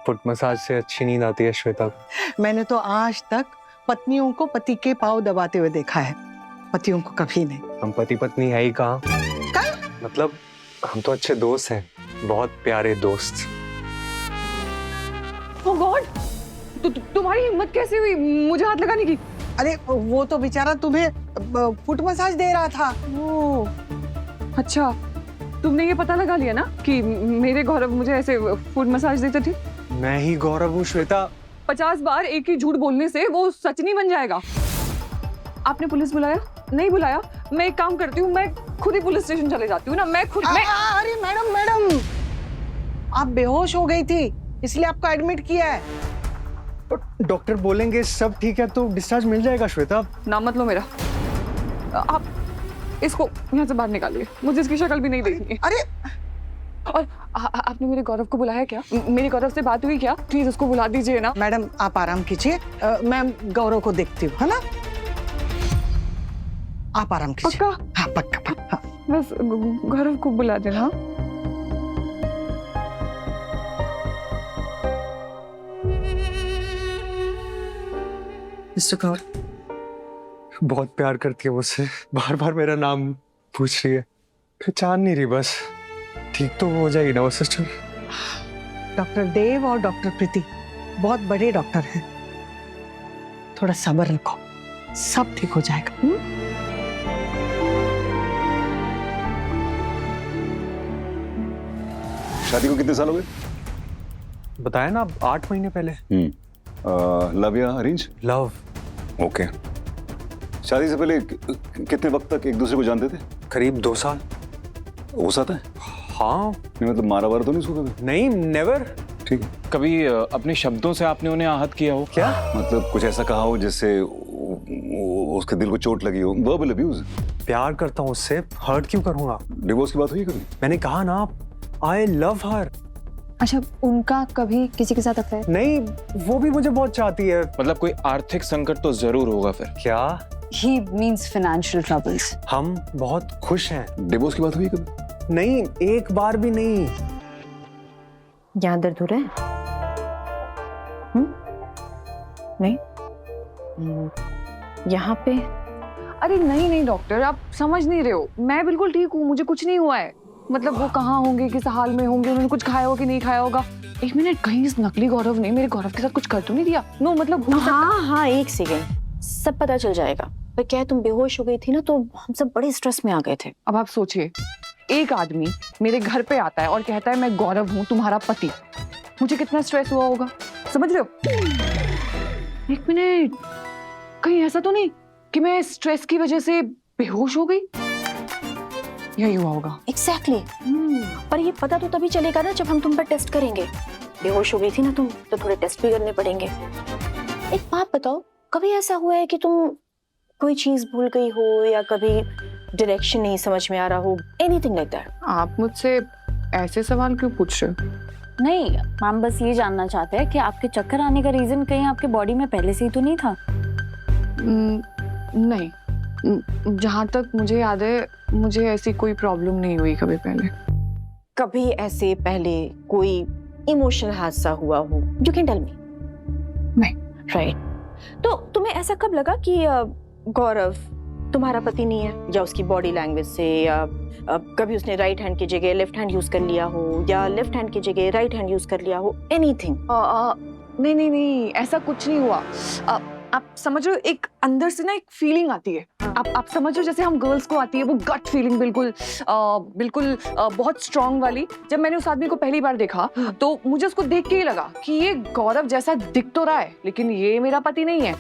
Foot massage से अच्छी नींद आती है श्वेता। मैंने तो आज तक पत्नियों को पति के पाँव दबाते हुए देखा है, पतियों को कभी नहीं। हम पति पत्नी है ही कहाँ? मतलब हम तो अच्छे दोस्त हैं, बहुत प्यारे दोस्त। ओह गॉड, तुम्हारी हिम्मत कैसे हुई मुझे हाथ लगाने की? अरे वो तो बेचारा तुम्हें फुट मसाज दे रहा था। ओह अच्छा, तुमने ये पता लगा लिया ना कि मेरे गौरव मुझे ऐसे फुट मसाज देते थे? मैं ही गौरव हूँ श्वेता। 50 बार एक ही झूठ बोलने से वो सच नहीं बन जाएगा। आपने पुलिस बुलाया? नहीं बुलाया? मैं एक काम करती हूँ, मैं खुद ही पुलिस स्टेशन चले जाती हूँ ना। मैं खुद अरे मैडम आप बेहोश हो गई थी, इसलिए आपको एडमिट किया है। डॉक्टर बोलेंगे सब ठीक है तो डिस्चार्ज मिल जाएगा श्वेता। नाम मत लो मेरा। आप इसको यहाँ से बाहर निकालिए, मुझे इसकी शक्ल भी नहीं देखनी है। अरे और आपने मेरे गौरव को बुलाया क्या? मेरे गौरव से बात हुई क्या? प्लीज उसको बुला दीजिए ना। मैडम आप आराम कीजिए, मैं गौरव को देखती हूँ, है ना? आप आराम कीजिए। पक्का? हाँ पक्का हाँ। बस गौरव को बुला देना। मिस्टर कौर, बहुत प्यार करती है मुझसे, बार बार मेरा नाम पूछ रही है, पहचान नहीं रही। बस ठीक तो हो जाएगी ना वो सिस्टर? डॉक्टर देव और डॉक्टर प्रीति बहुत बड़े डॉक्टर हैं, थोड़ा सब्र रखो, सब ठीक हो जाएगा। शादी को कितने साल हो गए? बताया ना 8 महीने पहले। लव या अरेंज? लव। ओके। शादी से पहले कितने वक्त तक एक दूसरे को जानते थे? करीब 2 साल। हो सकता है? हाँ। नहीं मतलब मारा वारा तो नहीं सुना था? नहीं, नेवर। ठीक है। कभी अपने शब्दों से आपने उन्हें आहत किया हो? क्या मतलब कुछ ऐसा कहा हो जिससे उसके दिल को चोट लगी हो? Verbal abuse? प्यार करता हूँ उससे, हर्ट क्यों करूँगा? डिवोर्स की बात हुई कभी? मैंने कहा ना, आई लव हर। अच्छा, उनका कभी किसी के साथ अफेयर? नहीं, वो भी मुझे बहुत चाहती है। मतलब कोई आर्थिक संकट तो जरूर होगा फिर। क्या? He means financial troubles. हम बहुत खुश हैं। डिवोर्स की बात हुई कभी? नहीं, एक बार भी नहीं। यहाँ दर्द हो रहा है? नहीं? यहाँ पे? अरे नहीं नहीं डॉक्टर, आप समझ नहीं रहे हो। मैं बिल्कुल ठीक हूँ, मुझे कुछ नहीं हुआ है। मतलब वो कहाँ होंगे, किस हाल में होंगे, उन्होंने कुछ खाया होगा कि नहीं खाया होगा। एक मिनट, कहीं इस नकली गौरव ने मेरे गौरव के साथ कुछ कर तो नहीं दिया? नो मतलब हाँ, एक सेकेंड, सब पता चल जाएगा। पर क्या तुम बेहोश हो गई थी ना, तो हम सब बड़े स्ट्रेस में आ गए थे। अब आप सोचिए, एक आदमी मेरे घर पे आता है और कहता है मैं गौरव हूँ तुम्हारा पति, मुझे कितना स्ट्रेस हुआ होगा, समझ रहे हो? एक मिनट, कहीं ऐसा तो नहीं कि मैं स्ट्रेस की वजह से बेहोश हो गई? यही हुआ होगा। Exactly. पर ये पता तो तभी चलेगा ना जब हम तुम पर टेस्ट करेंगे। बेहोश हो गई थी ना तुम, तो थोड़े टेस्ट भी करने पड़ेंगे। एक बात बताओ, कभी ऐसा हुआ है कि तुम कोई चीज भूल गई हो या कभी डायरेक्शन नहीं समझ में आ रहा हो? Anything like that? आप मुझसे ऐसे सवाल क्यों पूछ रहे हो? नहीं, हम बस ये जानना चाहते हैं कि आपके चक्कर आने का रीजन कहीं आपके बॉडी में पहले से ही तो नहीं था? नहीं, जहाँ तक मुझे याद है मुझे ऐसी कोई प्रॉब्लम नहीं हुई कभी पहले। कभी ऐसे पहले कोई इमोशनल हादसा हुआ हो? You can tell me. नहीं। राइट। तो तुम्हें ऐसा कब लगा कि गौरव तुम्हारा पति नहीं है, या उसकी बॉडी लैंग्वेज से, या कभी उसने राइट हैंड की जगह लेफ्ट हैंड यूज कर लिया हो, या लेफ्ट हैंड की जगह राइट हैंड यूज कर लिया हो? एनीथिंग? नहीं, ऐसा कुछ नहीं हुआ। आप समझ रहे हो, एक अंदर से ना एक फीलिंग आती है। आप समझ रहे हो, जैसे हम गर्ल्स को आती है वो गट फीलिंग, बिल्कुल बहुत स्ट्रांग वाली। जब मैंने उस आदमी को पहली बार देखा तो मुझे उसको देख के ही लगा कि ये गौरव जैसा दिख तो रहा है लेकिन ये मेरा पति नहीं है।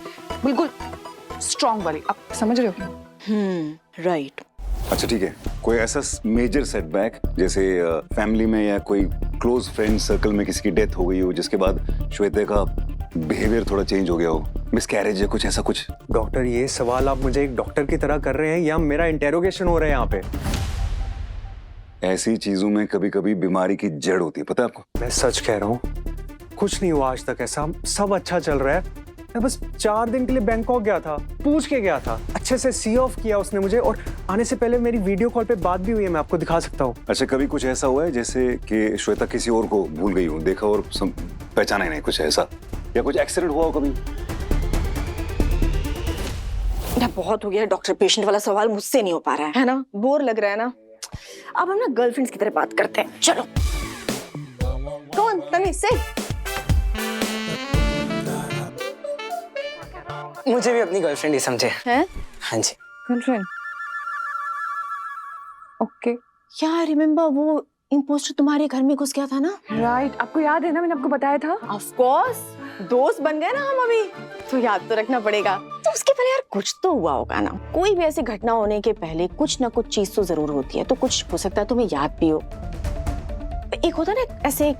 बिल्कुल स्ट्रांग वाली, आप समझ रहे हो? राइट। अच्छा ठीक है, कोई ऐसा मेजर सेटबैक जैसे फैमिली में या कोई क्लोज फ्रेंड सर्कल में किसी की डेथ हो गई हो जिसके बाद श्वेता का बिहेवियर थोड़ा चेंज हो गया हो, मिसकैरेज या कुछ ऐसा कुछ? डॉक्टर, ये सवाल आप मुझे एक डॉक्टर की तरह कर रहे हैं या मेरा इंटेरोगेशन हो रहा है यहाँ पे? ऐसी चीजों में कभी कभी बीमारी की जड़ होती है, पता है आपको? मैं सच कह रहा हूँ, कुछ नहीं हुआ आज तक ऐसा, सब अच्छा चल रहा है। मैं बस 4 दिन के लिए बैंकॉक गया था, पूछ के गया था, अच्छे से सी ऑफ किया उसने मुझे, और आने से पहले मेरी वीडियो कॉल पे बात भी हुई है, मैं आपको दिखा सकता हूँ। अच्छा, कभी कुछ ऐसा हुआ है जैसे कि श्वेता किसी और को भूल गई हो, देखा और पहचाना ही नहीं कुछ ऐसा, या कुछ एक्सीडेंट हुआ हो कभी? ना बहुत हो गया डॉक्टर, पेशेंट वाला सवाल मुझसे नहीं हो पा रहा है ना, बोर लग रहा है ना। अब हम ना गर्लफ्रेंड्स की तरह बात करते हैं, चलो। कौन तमीज से? मुझे भी अपनी गर्लफ्रेंड ही समझे। हैं? हाँ जी। गर्लफ्रेंड? ओके। क्या रिमेम्बर वो इम्पोस्टर तुम्हारे घर में घुस गया था ना? राइट, आपको याद है ना, मैंने आपको बताया था। ऑफ कोर्स, दोस्त बन गए ना हम अभी, तो याद तो रखना पड़ेगा। तो उसके पहले यार कुछ तो हुआ होगा ना, कोई भी ऐसी घटना होने के पहले कुछ ना कुछ चीज तो जरूर होती है, तो कुछ हो सकता है तुम्हें याद भी हो। एक होता है ना ऐसे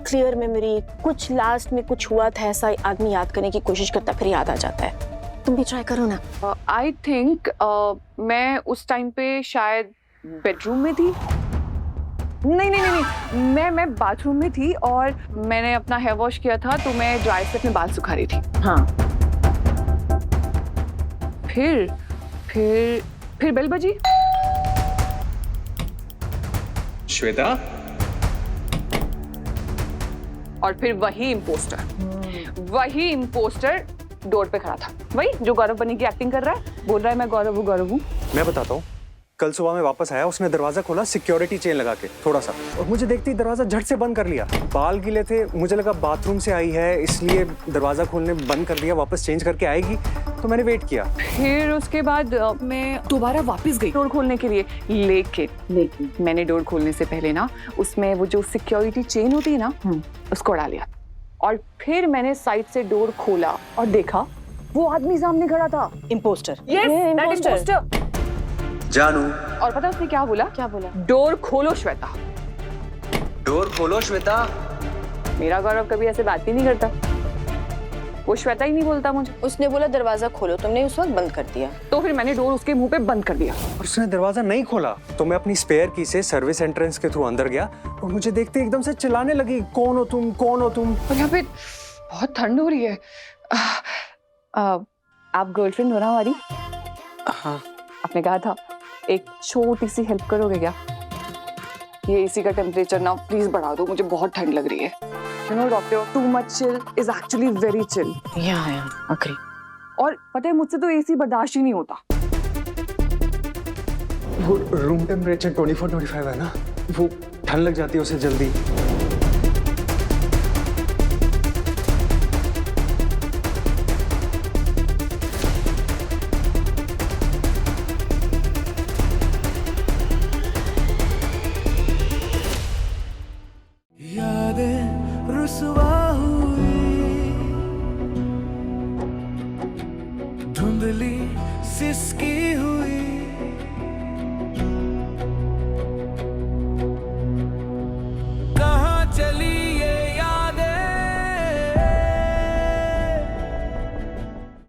क्लियर मेमोरी, कुछ लास्ट में कुछ हुआ था ऐसा आदमी याद करने की कोशिश करता फिर याद आ जाता है। तुम भी ट्राई करो ना। आई थिंक मैं उस टाइम पे शायद बेडरूम में थी। नहीं, मैं बाथरूम में थी और मैंने अपना हेयर वॉश किया था, तो मैं ड्राई से अपने बाल सुखा रही थी। हाँ। फिर बेल बजी। श्वेता, और फिर वही इम्पोस्टर डोर पे खड़ा था, वही जो गौरव बनी की एक्टिंग कर रहा है, बोल रहा है मैं गौरव हूँ। मैं बताता हूँ। कल सुबह मैं वापस आया, उसने दरवाजा खोला सिक्योरिटी चेन लगा के थोड़ा सा, और मुझे देखते ही दरवाजा झट से बंद कर लिया। बाल गीले थे, मुझे लगा बाथरूम से आई है इसलिए दरवाजा खोलने बंद कर दिया, वापस चेंज करके आएगी, तो मैंने वेट किया। फिर उसके बाद मैं दोबारा वापस गई डोर खोलने के लिए, लेकिन मैंने डोर खोलने से पहले ना उसमें वो जो सिक्योरिटी चेन होती है ना, उसको उड़ा लिया। और फिर मैंने साइड से डोर खोला और देखा वो आदमी सामने खड़ा था। इम्पोस्टर। इम्पोस्टर। जानू, और पता उसने क्या बोला? डोर खोलो श्वेता। डोर खोलो श्वेता। मेरा गौरव कभी ऐसे बात ही नहीं करता, वो श्वेता ही नहीं बोलता मुझे। उसने बोला दरवाजा खोलो, तुमने उस वक्त बंद कर दिया, तो फिर मैंने डोर उसके मुंह पे बंद कर दिया। और उसने दरवाजा नहीं खोला, तो मैं अपनी स्पेयर की से सर्विस एंट्रेंस के थ्रू अंदर गया और मुझे देखते एकदम से चिल्लाने लगी, कौन हो तुम, कौन हो तुम। और यहाँ पे बहुत ठंड हो रही है। आप गर्लफ्रेंड हो ना हमारी? हाँ। आपने कहा था एक छोटी सी हेल्प करोगे क्या? ये एसी का टेम्परेचर ना प्लीज बढ़ा दो, मुझे बहुत ठंड लग रही है। You know doctor, too much chill is actually very chill. या अग्री। और पता है मुझसे तो एसी बर्दाश्त ही नहीं होता। वो रूम टेम्परेचर 24-25 है ना, वो ठंड लग जाती है उसे जल्दी। यादें रुसवा हुई, धुंधली सिसकी हुई।